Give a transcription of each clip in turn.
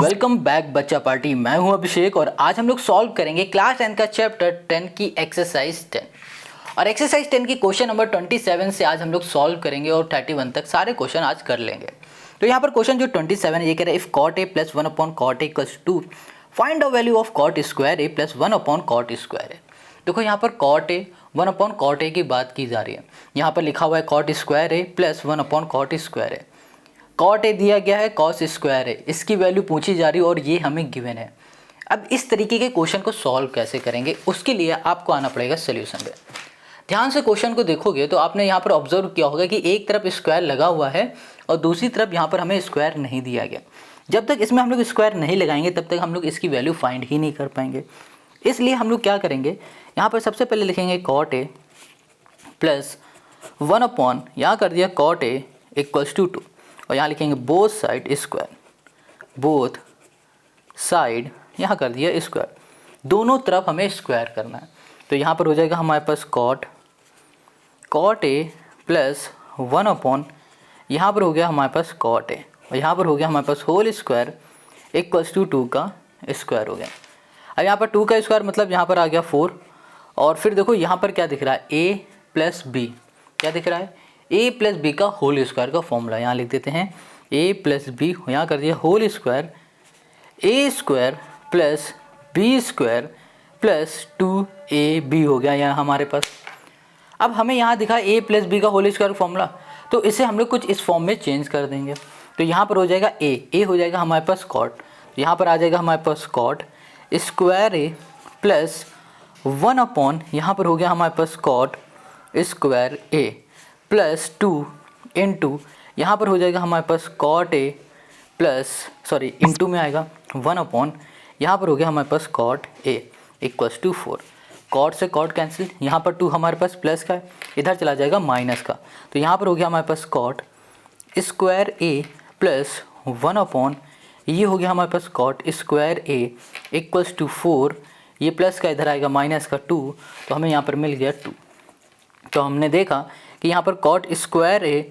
Welcome back बच्चा party. मैं हूं अभिषेक और आज हम लोग सॉल्व करेंगे क्लास 10 का चैप्टर 10 की एक्सरसाइज 10 और एक्सरसाइज 10 की क्वेश्चन नंबर 27 से आज हम लोग सॉल्व करेंगे और 31 तक सारे क्वेश्चन आज कर लेंगे। तो यहाँ पर क्वेश्चन जो 27 है ये कह रहा है if cot A plus 1 upon cot A equals to find the value of cot square A plus 1 upon cot square A. देखो यहाँ पर cot A 1 upon cot A की बात की जा रही है। यहाँ पर लिखा हुआ है cot square A plus 1 upon cot square A. Cot A दिया गया है, कॉस स्क्वायर है, इसकी वैल्यू पूछी जा रही है और ये हमें गिवन है। अब इस तरीके के क्वेश्चन को सॉल्व कैसे करेंगे उसके लिए आपको आना पड़ेगा सोल्यूशन पे। ध्यान से क्वेश्चन को देखोगे तो आपने यहाँ पर ऑब्जर्व किया होगा कि एक तरफ स्क्वायर लगा हुआ है और दूसरी तरफ यहाँ पर हमें स्क्वायर नहीं दिया गया। जब तक इसमें हम लोग स्क्वायर नहीं लगाएंगे तब तक हम लोग इसकी वैल्यू फाइंड ही नहीं कर पाएंगे। इसलिए हम लोग क्या करेंगे, यहाँ पर सबसे पहले लिखेंगे कॉट ए प्लस 1 अपॉन यहाँ कर दिया कॉट ए इक्वल्स टू 2 और यहाँ लिखेंगे both side square, both side यहाँ कर दिया स्क्वायर, दोनों तरफ हमें स्क्वायर करना है। तो यहाँ पर हो जाएगा हमारे पास कॉट ए प्लस 1 अपॉन यहाँ पर हो गया हमारे पास कॉट ए और यहाँ पर हो गया हमारे पास होल स्क्वायर इक्वल्स टू 2 का स्क्वायर हो गया। अब यहाँ पर 2 का स्क्वायर मतलब यहाँ पर आ गया 4 और फिर देखो यहाँ पर क्या दिख रहा है a प्लस बी, क्या दिख रहा है a प्लस बी का होल स्क्वायर का फॉर्मूला। यहाँ लिख देते हैं a प्लस बी, यहाँ कर दिया whole square a square plus B square plus 2ab हो गया यहाँ हमारे पास। अब हमें यहाँ दिखा a प्लस बी का होल स्क्वायर फॉर्मूला, तो इसे हम लोग कुछ इस फॉर्म में चेंज कर देंगे। तो यहाँ पर हो जाएगा a हो जाएगा हमारे पास कॉट, यहाँ पर आ जाएगा हमारे पास cot square a plus 1 upon यहाँ पर हो गया हमारे पास cot square a plus 2 into यहाँ पर हो जाएगा हमारे पास कॉट ए प्लस इंटू में आएगा 1 अपॉन यहाँ पर हो गया हमारे पास cot A equals to 4। Cot से कॉट कैंसिल, यहाँ पर 2 हमारे पास प्लस का है, इधर चला जाएगा माइनस का। तो यहाँ पर हो गया हमारे पास cot square A plus 1 upon ये हो गया हमारे पास cot square A equals to 4, ये प्लस का इधर आएगा माइनस का 2, तो हमें यहाँ पर मिल गया 2। तो हमने देखा कि यहाँ पर cot square A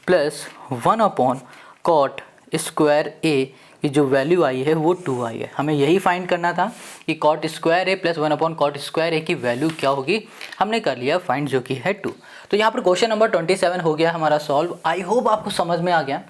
plus 1 upon cot square ए की जो वैल्यू आई है वो 2 आई है। हमें यही फाइंड करना था कि cot square A plus 1 upon cot square ए की वैल्यू क्या होगी। हमने कर लिया फाइंड जो कि है 2। तो यहाँ पर क्वेश्चन नंबर 27 हो गया हमारा सॉल्व। आई होप आपको समझ में आ गया।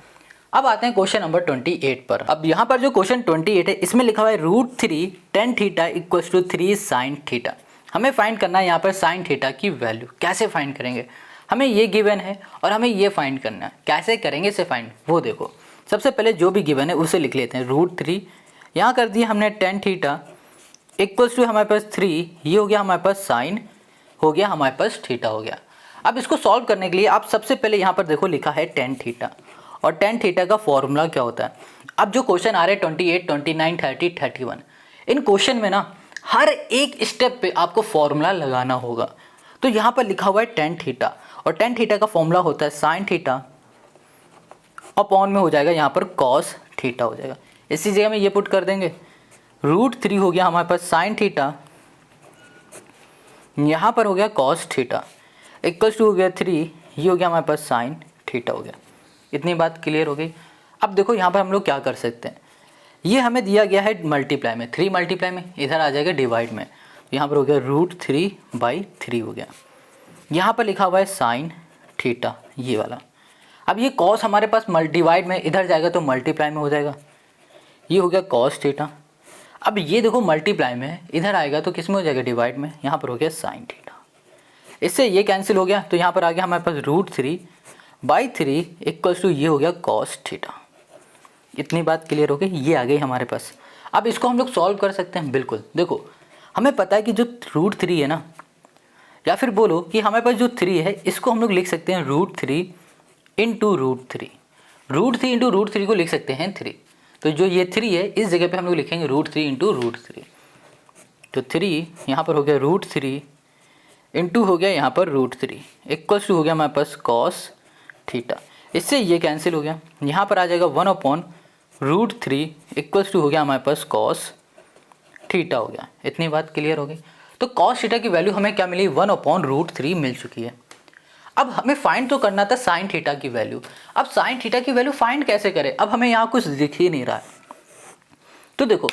अब आते हैं क्वेश्चन नंबर 28 पर। अब यहाँ पर जो क्वेश्चन 28 है इसमें लिखा हुआ है √3 tan theta equals to 3 sin theta. हमें फाइंड करना है यहाँ पर साइन थीटा की वैल्यू। कैसे फाइंड करेंगे, हमें ये गिवन है और हमें ये फाइंड करना है। कैसे करेंगे इसे फाइंड, वो देखो। सबसे पहले जो भी गिवन है उसे लिख लेते हैं। √3 यहाँ कर दिया हमने tan थीटा इक्वल्स टू हमारे पास 3, ये हो गया हमारे पास साइन, हो गया हमारे पास थीटा हो गया। अब इसको सॉल्व करने के लिए आप सबसे पहले यहाँ पर देखो लिखा है tan थीटा और tan थीटा का फॉर्मूला क्या होता है। अब जो क्वेश्चन आ रहे हैं 28, 29, 30, 31, इन क्वेश्चन में ना हर एक स्टेप पे आपको फॉर्मूला लगाना होगा। तो यहाँ पर लिखा हुआ है tan थीटा और tan थीटा का फॉर्मूला होता है साइन थीटा अपॉन में हो जाएगा यहाँ पर कॉस थीटा हो जाएगा। इसी जगह में ये पुट कर देंगे। √3 हो गया हमारे पास साइन थीटा, यहाँ पर हो गया कॉस थीटा इक्वल्स टू हो गया 3, ये हो गया हमारे पास साइन थीटा हो गया। इतनी बात क्लियर हो गई। अब देखो यहाँ पर हम लोग क्या कर सकते हैं, ये हमें दिया गया है मल्टीप्लाई में, 3 मल्टीप्लाई में, इधर आ जाएगा डिवाइड में। यहाँ पर हो गया √3/3 हो गया। यहाँ पर लिखा हुआ है साइन थीटा ये वाला। अब ये कॉस हमारे पास डिवाइड में, इधर जाएगा तो मल्टीप्लाई में हो जाएगा, ये हो गया कॉस थीटा। अब ये देखो मल्टीप्लाई में है, इधर आएगा तो किस में हो जाएगा डिवाइड में, यहाँ पर हो गया साइन थीटा। इससे ये कैंसिल हो गया तो यहाँ पर आ गया हमारे पास √3/3 इक्वल्स टू ये हो गया कॉस थीटा। इतनी बात क्लियर हो गई, ये आ गई हमारे पास। अब इसको हम लोग सॉल्व कर सकते हैं। बिल्कुल देखो, हमें पता है कि जो √3 है ना, या फिर बोलो कि हमारे पास जो 3 है इसको हम लोग लिख सकते हैं √3 इंटू √3। √3 इंटू √3 को लिख सकते हैं 3। तो जो ये 3 है इस जगह पे हम लोग लिखेंगे √3 इंटू √3। तो 3 यहाँ पर हो गया √3 इंटू हो गया यहाँ पर √3 इक्वल्स टू हो गया हमारे पास कॉस थीटा। इससे ये कैंसिल हो गया, यहाँ पर आ जाएगा 1 अपॉन √3 इक्वल्स टू हो गया हमारे पास कॉस थीटा हो गया। इतनी बात क्लियर हो गई। तो कॉस थीटा की वैल्यू हमें क्या मिली, 1 अपॉन √3 मिल चुकी है। अब हमें फाइंड तो करना था साइन थीटा की वैल्यू। अब साइन थीटा की वैल्यू फाइंड कैसे करें, अब हमें यहाँ कुछ दिख ही नहीं रहा है। तो देखो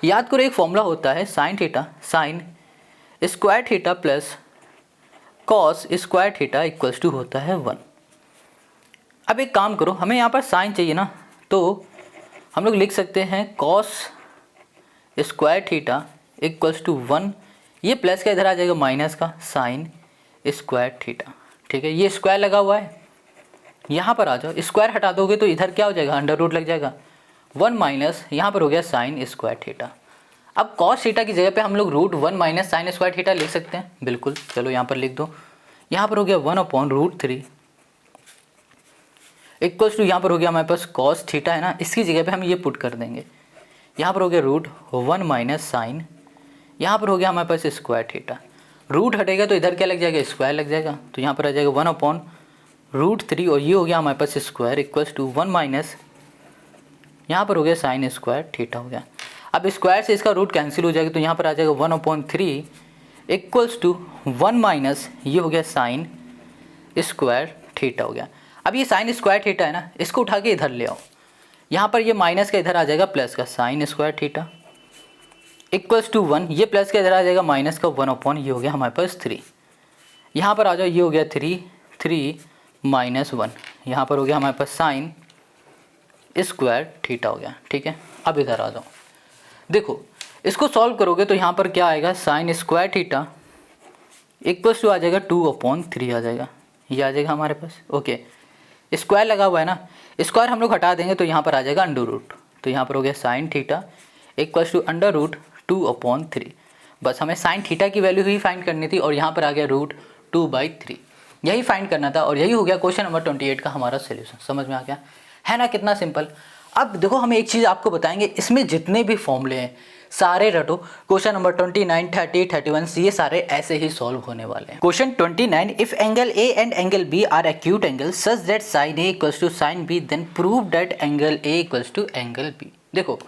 याद करो एक फॉर्मूला होता है sine theta sine square theta plus cos square theta equals to होता है 1। अब एक काम करो, हमें यहाँ पर साइन चाहिए ना, तो हम लोग लिख सकते हैं cos square theta equals to 1। ये प्लस का इधर आ जाएगा माइनस का साइन स्क्वायर थीटा। ठीक है, ये स्क्वायर लगा हुआ है, यहाँ पर आ जाओ, स्क्वायर हटा दोगे तो इधर क्या हो जाएगा, अंडर रूट लग जाएगा 1 माइनस यहाँ पर हो गया साइन स्क्वायर थीटा। अब कॉस थीटा की जगह पे हम लोग root 1 minus sine square theta लिख सकते हैं, बिल्कुल। चलो यहाँ पर लिख दो, यहाँ पर हो गया 1/√3 इक्वल्स टू यहाँ पर हो गया हमारे पास कॉस थीटा है ना, इसकी जगह पे हम ये पुट कर देंगे। यहाँ पर हो गया रूट 1 माइनस साइन, यहाँ पर हो गया हमारे पास स्क्वायर थीटा। रूट हटेगा तो इधर क्या लग जाएगा, स्क्वायर लग जाएगा, तो यहाँ पर आ जाएगा 1/√3 और ये हो गया हमारे पास स्क्वायर इक्वल्स टू 1 माइनस यहाँ पर हो गया साइन स्क्वायर थीटा हो गया। अब स्क्वायर से इसका रूट कैंसिल हो जाएगा, तो यहाँ पर आ जाएगा 1/3 इक्वल्स टू 1 माइनस ये हो गया साइन स्क्वायर थीटा हो गया। अब ये साइन स्क्वायर थीटा है ना, इसको उठा के इधर ले आओ, यहाँ पर ये माइनस का इधर आ जाएगा प्लस का sine square theta equals to 1, ये प्लस का इधर आ जाएगा माइनस का 1/, ये हो गया हमारे पास 3। यहाँ पर आ जाओ, ये हो गया 3 माइनस 1, यहाँ पर हो गया हमारे पास साइन स्क्वायर थीटा हो गया। ठीक है, अब इधर आ जाओ, देखो इसको सॉल्व करोगे तो यहाँ पर क्या आएगा, sine square theta equals to आ जाएगा 2/3 आ जाएगा, ये आ जाएगा हमारे पास। ओके, स्क्वायर लगा हुआ है ना, स्क्वायर हम लोग हटा देंगे तो यहाँ पर आ जाएगा अंडर रूट, तो यहाँ पर हो गया साइन थीटा इक्वल्स टू √2/3। बस हमें साइन थीटा की वैल्यू ही फाइंड करनी थी और यहाँ पर आ गया √2/3, यही फाइंड करना था और यही हो गया क्वेश्चन नंबर 28 का हमारा सोल्यूशन। समझ में आ गया है ना, कितना सिंपल। अब देखो हम एक चीज़ आपको बताएंगे, इसमें जितने भी फॉर्मूले हैं सारे रटो, क्वेश्चन नंबर 29, 30, 31 ये सारे ऐसे ही सॉल्व होने वाले हैं। Question 29, if angle A and angle B are acute angle such that sine A equals to sine B then prove that angle A equals to angle B. देखो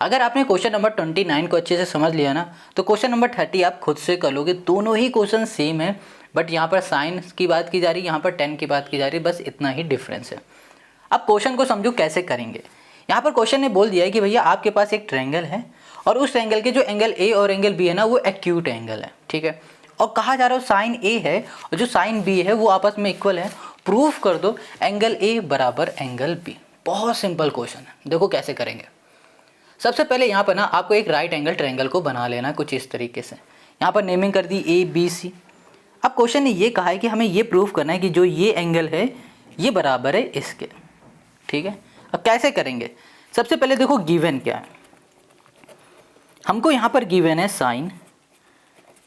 अगर आपने क्वेश्चन नंबर 29 को अच्छे से समझ लिया ना, तो क्वेश्चन नंबर 30 आप खुद से कर लोगे। दोनों ही क्वेश्चन सेम है, बट यहाँ पर साइन की बात की जा रही है, यहाँ पर टेन की बात की जा रही है, बस इतना ही डिफरेंस है। अब क्वेश्चन को समझो कैसे करेंगे। यहाँ पर क्वेश्चन ने बोल दिया है कि भैया आपके पास एक ट्रायंगल है और उस ट्रायंगल के जो एंगल ए और एंगल बी है ना, वो एक्यूट एंगल है। ठीक है, और कहा जा रहा है साइन ए है और जो साइन बी है वो आपस में इक्वल है, प्रूफ कर दो एंगल ए बराबर एंगल बी। बहुत सिंपल क्वेश्चन है, देखो कैसे करेंगे। सबसे पहले यहाँ पर ना आपको एक राइट एंगल ट्रायंगल को बना लेना कुछ इस तरीके से। यहाँ पर नेमिंग कर दी ABC। अब क्वेश्चन ने ये कहा है कि हमें ये प्रूफ करना है कि जो ये एंगल है ये बराबर है इसके। ठीक है, अब कैसे करेंगे। सबसे पहले देखो गिवन क्या है, हमको यहाँ पर गिवन है sine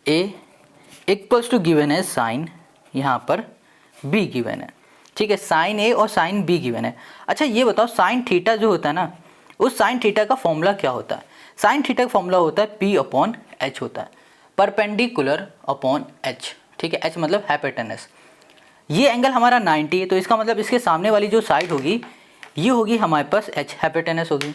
A equals to given है साइन यहाँ पर B गिवन है। ठीक है, साइन A और साइन B गिवन है। अच्छा ये बताओ साइन थीटा जो होता है ना, उस साइन थीटा का फॉर्मूला क्या होता है। साइन थीटा का फॉर्मूला होता है P/H होता है, परपेंडिकुलर अपॉन H। ठीक है, H मतलब हाइपोटेनस। ये एंगल हमारा 90 है, तो इसका मतलब इसके सामने वाली जो साइड होगी ये होगी हमारे पास H, हाइपोटेनस होगी।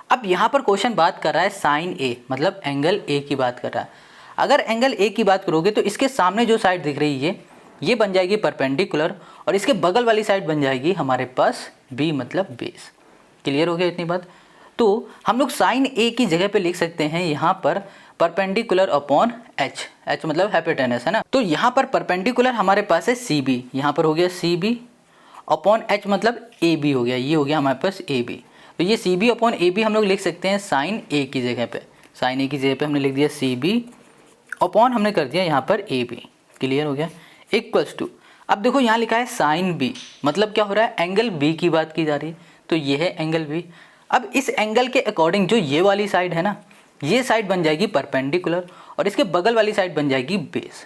अब यहाँ पर क्वेश्चन बात कर रहा है साइन A, मतलब एंगल A की बात कर रहा है। अगर एंगल A की बात करोगे तो इसके सामने जो साइड दिख रही है ये बन जाएगी परपेंडिकुलर और इसके बगल वाली साइड बन जाएगी हमारे पास B मतलब बेस। क्लियर हो गया इतनी बात। तो हम लोग साइन A की जगह पे लिख सकते हैं यहाँ पर परपेंडिकुलर अपॉन H, H मतलब हाइपोटेनस है ना। तो यहाँ पर परपेंडिकुलर हमारे पास है CB, यहाँ पर हो गया CB अपॉन H मतलब AB हो गया, ये हो गया हमारे पास AB। तो ये CB अपॉन AB हम लोग लिख सकते हैं साइन A की जगह पे। साइन A की जगह पे हमने लिख दिया CB अपॉन हमने कर दिया यहाँ पर AB। क्लियर हो गया, इक्वल्स टू। अब देखो यहाँ लिखा है साइन B, मतलब क्या हो रहा है, एंगल B की बात की जा रही है, तो ये है एंगल B। अब इस एंगल के अकॉर्डिंग जो ये वाली साइड है ना, ये साइड बन जाएगी परपेंडिकुलर और इसके बगल वाली साइड बन जाएगी बेस।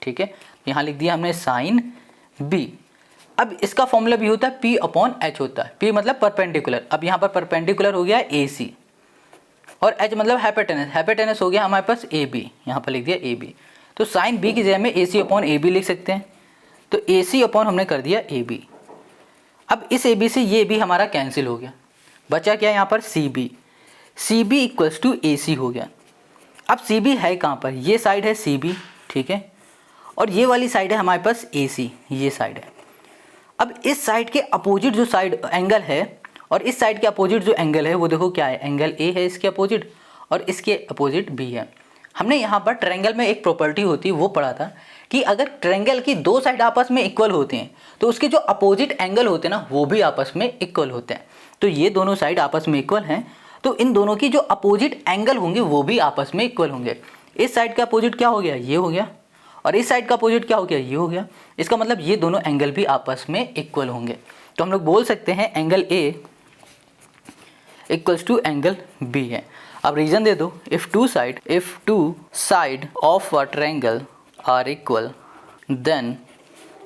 ठीक है, यहाँ लिख दिया हमने साइन B। अब इसका फॉर्मूला भी होता है P/H होता है, P मतलब परपेंडिकुलर। अब यहाँ पर परपेंडिकुलर हो गया AC और H मतलब हाइपोटेनस, हाइपोटेनस हो गया हमारे पास AB, यहाँ पर लिख दिया AB। तो साइन B की जगह में AC/AB लिख सकते हैं, तो AC अपॉन हमने कर दिया AB। अब इस AB से ये भी हमारा कैंसिल हो गया, बचा क्या यहाँ पर CB, CB equals to AC हो गया। अब CB है कहाँ पर, ये साइड है CB। ठीक है, और ये वाली साइड है हमारे पास AC, ये साइड है। अब इस साइड के अपोजिट जो साइड एंगल है और इस साइड के अपोजिट जो एंगल है वो देखो क्या है, एंगल ए है इसके अपोजिट और इसके अपोजिट बी है। हमने यहाँ पर ट्रायंगल में एक प्रॉपर्टी होती है वो पढ़ा था कि अगर ट्रायंगल की दो साइड आपस में इक्वल होती हैं तो उसके जो अपोजिट एंगल होते हैं ना वो भी आपस में इक्वल होते हैं। तो ये दोनों साइड आपस में इक्वल हैं तो इन दोनों की जो अपोजिट एंगल होंगे वो भी आपस में इक्वल होंगे। इस साइड का अपोजिट क्या हो गया, ये हो गया, और इस साइड का अपोजिट क्या हो गया, ये हो गया। इसका मतलब ये दोनों एंगल भी आपस में इक्वल होंगे। तो हम लोग बोल सकते हैं angle A equals to angle B है। अब रीजन दे दो, if two side of a triangle are equal then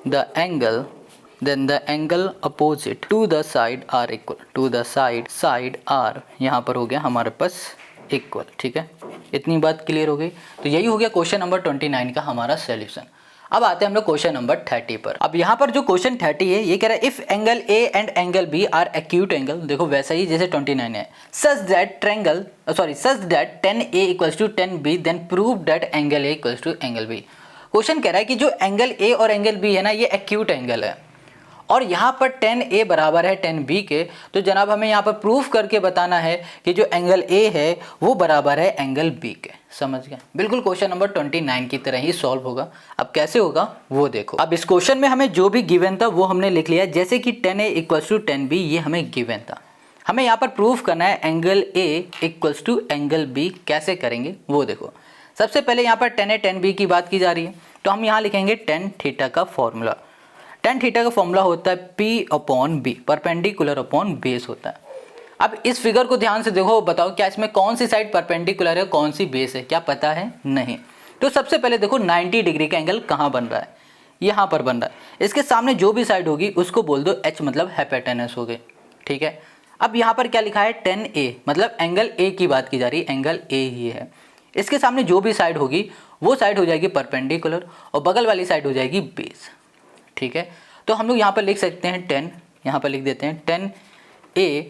the angle opposite to the side are equal, to the side are यहाँ पर हो गया हमारे पास इक्वल। ठीक है, इतनी बात क्लियर हो गई। तो यही हो गया क्वेश्चन नंबर 29 का हमारा सॉल्यूशन। अब आते हैं हम लोग क्वेश्चन नंबर 30 पर। अब यहाँ पर जो क्वेश्चन 30 है ये कह रहा है if angle A and angle B are acute angle, देखो वैसा ही जैसे 29 है, such that 10A equals to 10B then prove that angle A equals to angle B. Question कह रहा है कि जो एंगल ए और एंगल बी है ना ये एक्यूट एंगल है और यहाँ पर 10A बराबर है 10B के, तो जनाब हमें यहाँ पर प्रूफ करके बताना है कि जो एंगल A है वो बराबर है एंगल B के। समझ गए, बिल्कुल क्वेश्चन नंबर 29 की तरह ही सॉल्व होगा। अब कैसे होगा वो देखो। अब इस क्वेश्चन में हमें जो भी गिवन था वो हमने लिख लिया, जैसे कि 10A इक्वल्स टू 10B ये हमें गिवन था। हमें यहाँ पर प्रूफ करना है angle A equals to angle B। कैसे करेंगे वो देखो। सबसे पहले यहाँ पर 10A 10B की बात की जा रही है तो हम यहाँ लिखेंगे tan थीटा का फॉर्मूला। tan थीटा का फॉर्मूला होता है P upon B, perpendicular upon base होता है। अब इस फिगर को ध्यान से देखो, बताओ क्या इसमें कौन सी साइड परपेंडिकुलर है कौन सी बेस है, क्या पता है? नहीं। तो सबसे पहले देखो 90 डिग्री का एंगल कहाँ बन रहा है, यहाँ पर बन रहा है। इसके सामने जो भी साइड होगी उसको बोल दो H, मतलब हाइपोटेनस हो गई। ठीक है, अब यहाँ पर क्या लिखा है 10A, मतलब एंगल A की बात की जा रही है, एंगल A ही है। इसके सामने जो भी साइड होगी वो साइड हो जाएगी परपेंडिकुलर और बगल वाली साइड हो जाएगी बेस। ठीक है, तो हम लोग यहाँ पर लिख सकते हैं 10, यहाँ पर लिख देते हैं 10A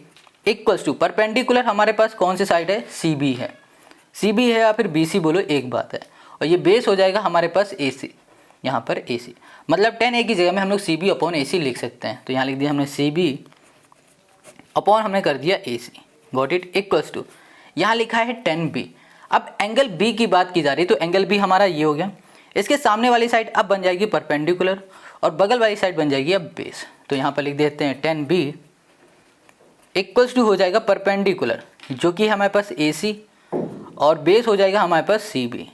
इक्वल्स टू परपेंडिकुलर हमारे पास कौन सी साइड है, CB है। CB है या फिर BC बोलो एक बात है, और ये बेस हो जाएगा हमारे पास AC, यहाँ पर AC, मतलब 10A की जगह में हम लोग CB अपॉन AC लिख सकते हैं। तो यहाँ लिख दिया हमने CB अपॉन हमने कर दिया AC, got it, equals to यहाँ लिखा है 10B। अब एंगल B की बात की जा रही है तो एंगल B हमारा ये हो गया। इसके सामने वाली साइड अब बन जाएगी परपेंडिकुलर और बगल वाली साइड बन जाएगी अब बेस। तो यहाँ पर लिख देते हैं 10B इक्वल्स टू हो जाएगा परपेंडिकुलर जो कि हमारे पास AC और बेस हो जाएगा हमारे पास CB।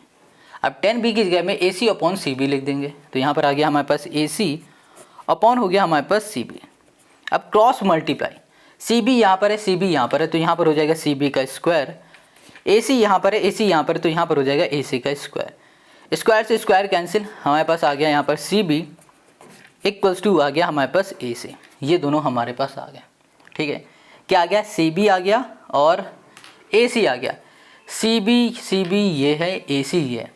अब 10B की जगह में AC अपॉन CB लिख देंगे। तो यहाँ पर आ गया हमारे पास AC अपॉन हो गया हमारे पास CB। अब क्रॉस मल्टीप्लाई, CB यहाँ पर है CB यहाँ पर है तो यहाँ पर हो जाएगा CB का स्क्वायर, AC यहाँ पर है AC यहाँ पर है तो यहाँ पर हो जाएगा AC का स्क्वायर। स्क्वायर से स्क्वायर कैंसिल, हमारे पास आ गया यहाँ पर CB इक्वल्स टू आ गया हमारे पास AC। ये दोनों हमारे पास आ गया। ठीक है, क्या आ गया, CB आ गया और AC आ गया। CB ये है, AC ये है।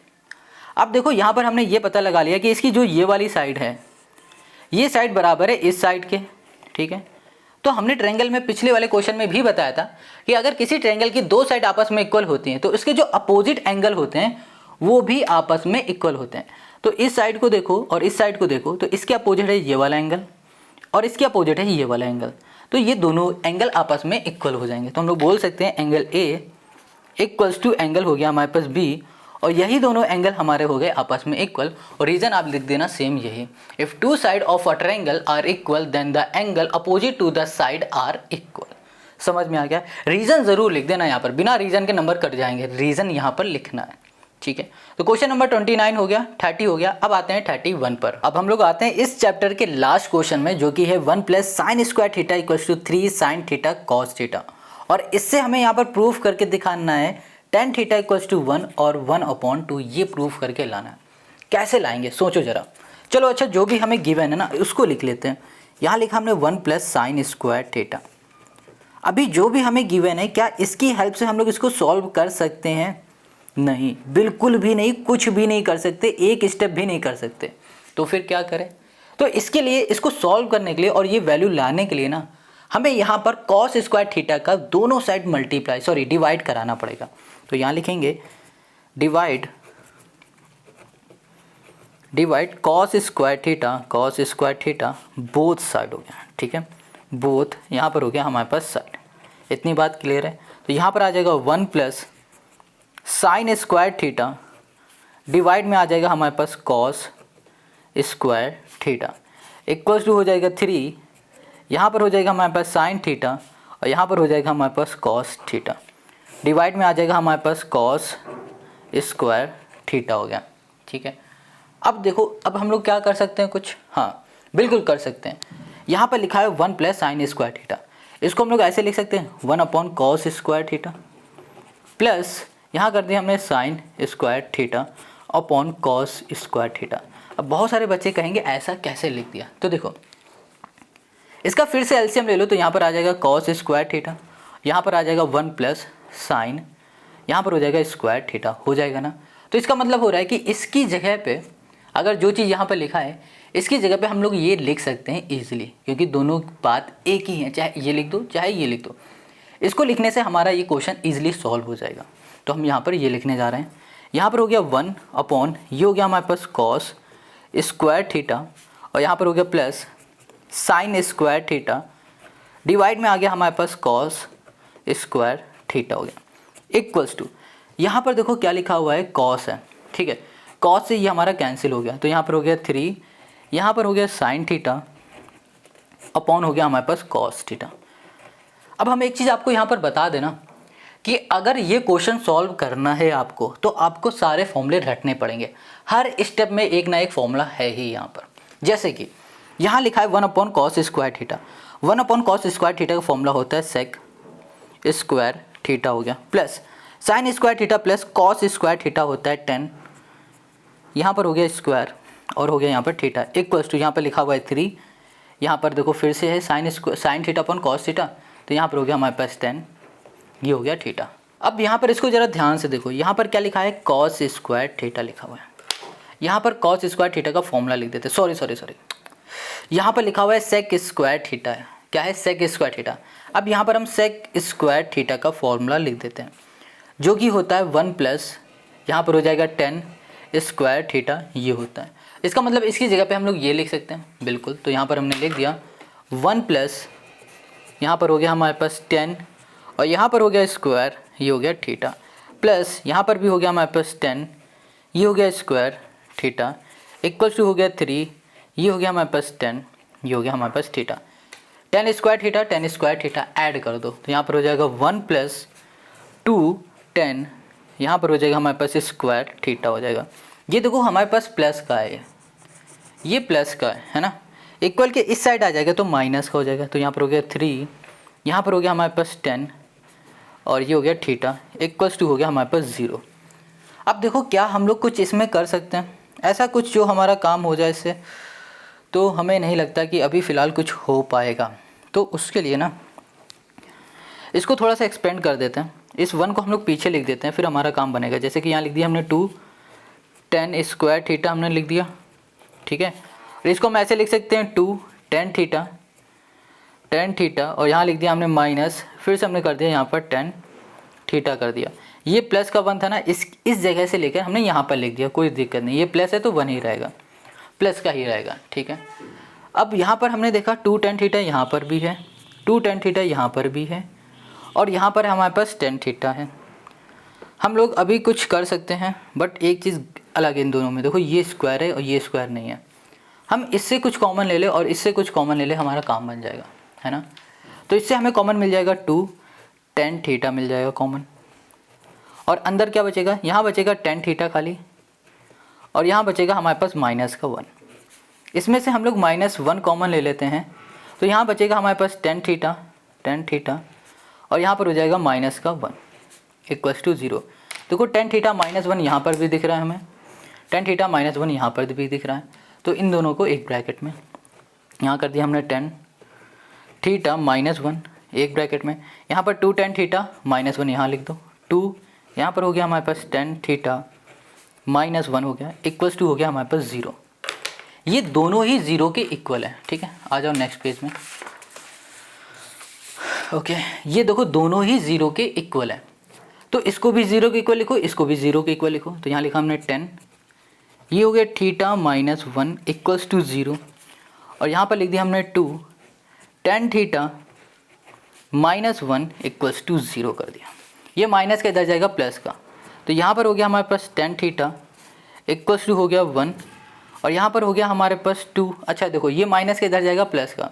अब देखो यहाँ पर हमने ये पता लगा लिया कि इसकी जो ये वाली साइड है ये साइड बराबर है इस साइड के। ठीक है, तो हमने ट्रायंगल में पिछले वाले क्वेश्चन में भी बताया था कि अगर किसी ट्रायंगल की दो साइड आपस में इक्वल होती हैं तो इसके जो अपोजिट एंगल होते हैं वो भी आपस में इक्वल होते हैं। तो इस साइड को देखो और इस साइड को देखो तो इसके अपोजिट है ये वाला एंगल और इसके अपोजिट है ये वाला एंगल, तो ये दोनों एंगल आपस में इक्वल हो जाएंगे। तो हम लोग बोल सकते हैं angle A equals to angle हो गया हमारे पास B और यही दोनों एंगल हमारे हो गए आपस में इक्वल। और रीज़न आप लिख देना सेम यही, if two side of a triangle are equal then the angle opposite to the side are equal. समझ में आ गया? रीज़न ज़रूर लिख देना यहाँ पर, बिना रीज़न के नंबर कट जाएंगे, रीज़न यहाँ पर लिखना है। ठीक है, तो क्वेश्चन नंबर 29 हो गया, 30 हो गया। अब आते हैं 31 पर। अब हम लोग आते हैं इस चैप्टर के लास्ट क्वेश्चन में जो कि है 1 plus sine square theta equals to 3 sine theta cos theta. और इससे हमें यहाँ पर प्रूफ करके दिखाना है tan थीटा इक्वल्स टू 1 और 1/2, ये प्रूफ करके लाना है। कैसे लाएंगे सोचो जरा। चलो अच्छा, जो भी हमें गिवन है ना उसको लिख लेते हैं। यहाँ लिखा हमने 1 प्लस साइन स्क्वायर थीटा। अभी जो भी हमें गिवन है क्या इसकी हेल्प से हम लोग इसको सॉल्व कर सकते हैं? नहीं, बिल्कुल भी नहीं, कुछ भी नहीं कर सकते, एक स्टेप भी नहीं कर सकते। तो फिर क्या करें? तो इसके लिए, इसको सॉल्व करने के लिए और ये वैल्यू लाने के लिए ना हमें यहाँ पर कॉस स्क्वायर थीटा का दोनों साइड डिवाइड कराना पड़ेगा। तो यहाँ लिखेंगे divide cos square theta both side हो गया। ठीक है, बोथ, यहाँ पर हो गया हमारे पास साइड। इतनी बात क्लियर है। तो यहाँ पर आ जाएगा 1 plus sine square theta divide में आ जाएगा हमारे पास cos square theta equals to हो जाएगा 3, यहाँ पर हो जाएगा हमारे पास साइन थीटा और यहाँ पर हो जाएगा हमारे पास कॉस थीटा डिवाइड में आ जाएगा हमारे पास कॉस स्क्वायर थीटा हो गया। ठीक है, अब देखो, अब हम लोग क्या कर सकते हैं कुछ, हाँ बिल्कुल कर सकते हैं। यहाँ पर लिखा है 1 प्लस साइन स्क्वायर थीटा, इसको हम लोग ऐसे लिख सकते हैं 1 upon cos square theta plus यहाँ कर दिया हमने sign square theta upon cos square theta. अब बहुत सारे बच्चे कहेंगे ऐसा कैसे लिख दिया, तो देखो इसका फिर से एलसीएम ले लो। तो यहाँ पर आ जाएगा कॉस स्क्वायर थीटा, यहाँ पर आ जाएगा 1 प्लस साइन, यहाँ पर हो जाएगा स्क्वायर थीटा, हो जाएगा ना। तो इसका मतलब हो रहा है कि इसकी जगह पे अगर जो चीज़ यहाँ पर लिखा है इसकी जगह पे हम लोग ये लिख सकते हैं ईजिली, क्योंकि दोनों बात एक ही है, चाहे ये लिख दो चाहे ये लिख दो। इसको लिखने से हमारा ये क्वेश्चन ईजिली सॉल्व हो जाएगा। तो हम यहाँ पर ये लिखने जा रहे हैं, यहाँ पर हो गया 1 अपॉन ये हो गया हमारे पास कॉस स्क्वायर थीटा और यहाँ पर हो गया plus sine square theta divide में आ गया हमारे पास कॉस स्क्वायर थीटा हो गया इक्वल्स टू, यहाँ पर देखो क्या लिखा हुआ है, कॉस है। ठीक है, कॉस से ये हमारा कैंसिल हो गया, तो यहाँ पर हो गया 3, यहाँ पर हो गया साइन थीटा अपॉन हो गया हमारे पास कॉस थीटा। अब हम एक चीज़ आपको यहाँ पर बता देना कि अगर ये क्वेश्चन सॉल्व करना है आपको तो आपको सारे फॉर्मूले रटने पड़ेंगे, हर स्टेप में एक ना एक फॉर्मूला है ही यहाँ पर। जैसे कि यहाँ लिखा है 1 upon cos square theta, 1 upon cos square theta का फॉर्मूला होता है सेक स्क्वायर थीटा हो गया plus sine square theta plus cos square theta होता है 10, यहाँ पर हो गया स्क्वायर और हो गया यहाँ पर थीटा इक्वल्स टू, यहाँ पर लिखा हुआ है 3, यहाँ पर देखो फिर से है sine theta upon cos theta, तो यहाँ पर हो गया हमारे पास 10, ये हो गया थीटा। अब यहाँ पर इसको ज़रा ध्यान से देखो, यहाँ पर क्या लिखा है, कॉस स्क्वायर थीटा लिखा हुआ है। यहाँ पर कॉस स्क्वायर थीटा का फॉर्मूला लिख देते, सॉरी यहाँ पर लिखा हुआ है सेक स्क्वायर थीटा है, क्या है, सेक स्क्वायर थीटा। अब यहाँ पर हम सेक स्क्वायर थीटा का फॉर्मूला लिख देते हैं जो कि होता है 1 प्लस यहाँ पर हो जाएगा 10 स्क्वायर थीटा, ये होता है। इसका मतलब इसकी जगह पे हम लोग ये लिख सकते हैं बिल्कुल। तो यहाँ पर हमने लिख दिया 1 प्लस यहाँ पर हो गया हमारे पास 10 और यहाँ पर हो गया स्क्वायर, ये हो गया थीटा प्लस यहाँ पर भी हो गया हमारे पास 10, ये हो गया स्क्वायर थीटा इक्वल्स टू हो गया 3, ये हो गया हमारे पास 10, ये हो गया हमारे पास थीटा। 10 स्क्वायर थीटा ऐड कर दो, तो यहाँ पर हो जाएगा 1 प्लस 2 10, यहाँ पर हो जाएगा हमारे पास स्क्वायर थीटा हो जाएगा। ये देखो हमारे पास प्लस का है, ये प्लस का है ना, इक्वल के इस साइड आ जाएगा तो माइनस का हो जाएगा। तो यहाँ पर हो गया 3, यहाँ पर हो गया हमारे पास 10 और ये हो गया थीटा इक्वल्स टू हो गया हमारे पास 0। अब देखो क्या हम लोग कुछ इसमें कर सकते हैं, ऐसा कुछ जो हमारा काम हो जाए इससे, तो हमें नहीं लगता कि अभी फ़िलहाल कुछ हो पाएगा। तो उसके लिए ना इसको थोड़ा सा एक्सपेंड कर देते हैं, इस 1 को हम लोग पीछे लिख देते हैं, फिर हमारा काम बनेगा। जैसे कि यहाँ लिख दिया हमने 2 10 स्क्वायर थीटा हमने लिख दिया, ठीक है। और इसको हम ऐसे लिख सकते हैं 2 10 थीटा और यहाँ लिख दिया हमने माइनस, फिर से हमने कर दिया यहाँ पर 10 थीटा कर दिया। ये प्लस का 1 था ना, इस जगह से लेकर हमने यहाँ पर लिख दिया, कोई दिक्कत नहीं, ये प्लस है तो 1 ही रहेगा, प्लस का ही रहेगा, ठीक है। अब यहाँ पर हमने देखा 2 10 थीटा यहाँ पर भी है, 2 10 थीटा यहाँ पर भी है और यहाँ पर हमारे पास 10 थीटा है। हम लोग अभी कुछ कर सकते हैं, बट एक चीज़ अलग है इन दोनों में, देखो ये स्क्वायर है और ये स्क्वायर नहीं है। हम इससे कुछ कॉमन ले ले और इससे कुछ कॉमन ले ले, हमारा काम बन जाएगा, है ना। तो इससे हमें कॉमन मिल जाएगा 2 10 थीटा मिल जाएगा कॉमन, और अंदर क्या बचेगा, यहाँ बचेगा 10 थीटा खाली और यहाँ बचेगा हमारे पास माइनस का 1। इसमें से हम लोग -1 कॉमन ले लेते हैं, तो यहाँ बचेगा हमारे पास 10 थीटा और यहाँ पर हो जाएगा माइनस का 1 इक्वल्स टू 0। देखो 10 थीटा -1 यहाँ पर भी दिख रहा है हमें, 10 थीटा -1 यहाँ पर भी दिख रहा है। तो इन दोनों को एक ब्रैकेट में यहाँ कर दिया हमने 10 थीटा -1 एक ब्रैकेट में, यहाँ पर 2 10 थीटा -1 यहाँ लिख दो, 2 यहाँ पर हो गया हमारे पास 10 थीटा -1 हो गया इक्वल्स टू हो गया हमारे पास 0। ये दोनों ही 0 के इक्वल है, ठीक है। आ जाओ नेक्स्ट पेज में। ओके ये देखो दोनों ही 0 के इक्वल है, तो इसको भी 0 के इक्वल लिखो, इसको भी 0 के इक्वल लिखो। तो यहाँ लिखा हमने 10, ये हो गया थीटा -1 इक्वल्स टू 0 और यहाँ पर लिख दिया हमने 2 टेन थीटा -1 इक्वल्स टू 0 कर दिया। ये माइनस का इधर जाएगा प्लस का, तो यहाँ पर हो गया हमारे पास टेन थीटा इक्वल्स टू हो गया 1 और यहाँ पर हो गया हमारे पास 2। अच्छा देखो ये माइनस के इधर जाएगा प्लस का,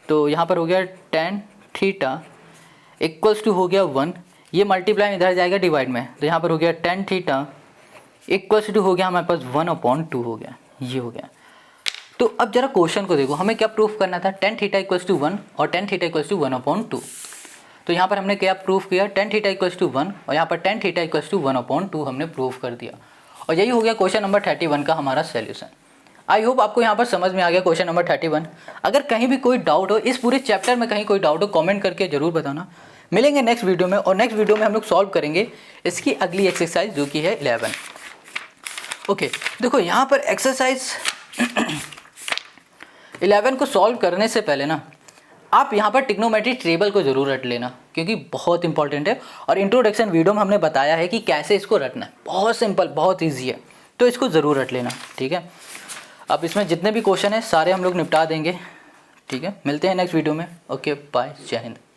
तो यहाँ पर हो गया टेन थीटा इक्वल्स टू हो गया 1, ये मल्टीप्लाई इधर जाएगा डिवाइड में, तो यहाँ पर हो गया टेन थीटा इक्वल्स टू हो गया हमारे पास 1/2 हो गया, ये हो गया। तो अब जरा क्वेश्चन को देखो, हमें क्या प्रूफ करना था, टेन थीटा इक्वल्स टू 1 और टेन थीटा इक्वल्स टू 1/2। तो यहाँ पर हमने क्या प्रूफ किया, टेन थीटा इक्वल्स टू 1 और यहाँ पर टेन थीटा इक्वल्स टू 1/2 हमने प्रूफ कर दिया। और यही हो गया क्वेश्चन नंबर 31 का हमारा सॉल्यूशन। आई होप आपको यहाँ पर समझ में आ गया क्वेश्चन नंबर 31। अगर कहीं भी कोई डाउट हो, इस पूरे चैप्टर में कहीं कोई डाउट हो, कमेंट करके जरूर बताना। मिलेंगे नेक्स्ट वीडियो में, और नेक्स्ट वीडियो में हम लोग सॉल्व करेंगे इसकी अगली एक्सरसाइज जो कि है 11। ओके देखो यहाँ पर एक्सरसाइज 11 को सॉल्व करने से पहले ना आप यहाँ पर ट्रिग्नोमेट्रिक टेबल को जरूर रट लेना, क्योंकि बहुत इंपॉर्टेंट है। और इंट्रोडक्शन वीडियो में हमने बताया है कि कैसे इसको रटना है, बहुत सिंपल बहुत ईजी है, तो इसको ज़रूर रट लेना, ठीक है। अब इसमें जितने भी क्वेश्चन है सारे हम लोग निपटा देंगे, ठीक है। मिलते हैं नेक्स्ट वीडियो में। ओके बाय, जय हिंद।